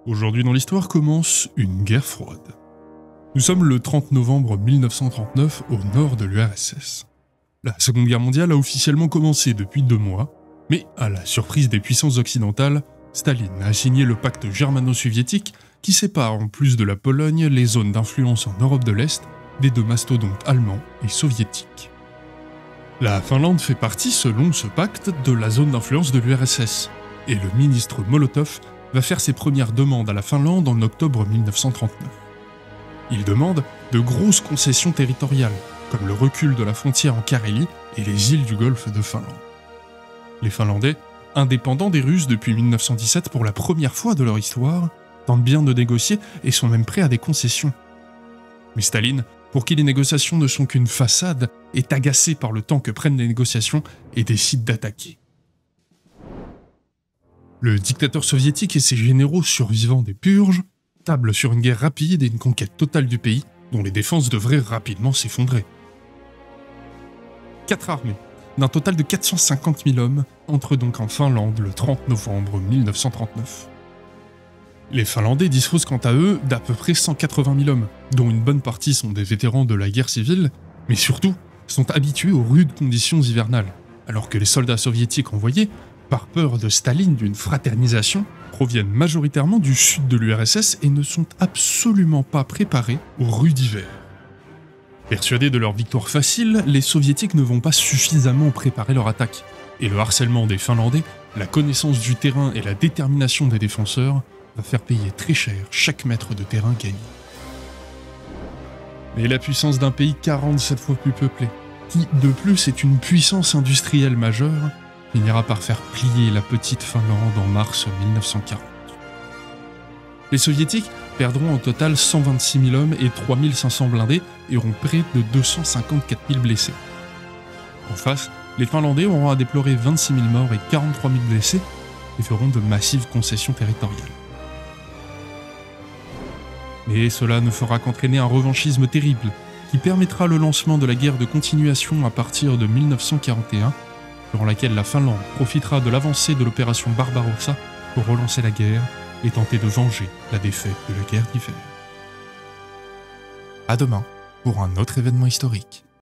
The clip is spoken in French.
Aujourd'hui dans l'histoire commence une guerre froide. Nous sommes le 30 novembre 1939 au nord de l'URSS. La Seconde Guerre mondiale a officiellement commencé depuis 2 mois, mais à la surprise des puissances occidentales, Staline a signé le pacte germano-soviétique qui sépare en plus de la Pologne les zones d'influence en Europe de l'Est des 2 mastodontes allemands et soviétiques. La Finlande fait partie, selon ce pacte, de la zone d'influence de l'URSS, et le ministre Molotov va faire ses premières demandes à la Finlande en octobre 1939. Il demande de grosses concessions territoriales, comme le recul de la frontière en Carélie et les îles du Golfe de Finlande. Les Finlandais, indépendants des Russes depuis 1917 pour la première fois de leur histoire, tentent bien de négocier et sont même prêts à des concessions. Mais Staline, pour qui les négociations ne sont qu'une façade, est agacé par le temps que prennent les négociations et décide d'attaquer. Le dictateur soviétique et ses généraux survivants des purges tablent sur une guerre rapide et une conquête totale du pays, dont les défenses devraient rapidement s'effondrer. 4 armées, d'un total de 450 000 hommes, entrent donc en Finlande le 30 novembre 1939. Les Finlandais disposent quant à eux d'à peu près 180 000 hommes, dont une bonne partie sont des vétérans de la guerre civile, mais surtout sont habitués aux rudes conditions hivernales, alors que les soldats soviétiques envoyés, par peur de Staline d'une fraternisation, proviennent majoritairement du sud de l'URSS et ne sont absolument pas préparés aux rudes hivers. Persuadés de leur victoire facile, les soviétiques ne vont pas suffisamment préparer leur attaque, et le harcèlement des Finlandais, la connaissance du terrain et la détermination des défenseurs va faire payer très cher chaque mètre de terrain gagné. Mais la puissance d'un pays 47 fois plus peuplé, qui de plus est une puissance industrielle majeure, finira par faire plier la petite Finlande en mars 1940. Les soviétiques perdront au total 126 000 hommes et 3 500 blindés et auront près de 254 000 blessés. En face, les Finlandais auront à déplorer 26 000 morts et 43 000 blessés et feront de massives concessions territoriales. Mais cela ne fera qu'entraîner un revanchisme terrible qui permettra le lancement de la guerre de continuation à partir de 1941, durant laquelle la Finlande profitera de l'avancée de l'opération Barbarossa pour relancer la guerre et tenter de venger la défaite de la guerre d'hiver. À demain pour un autre événement historique.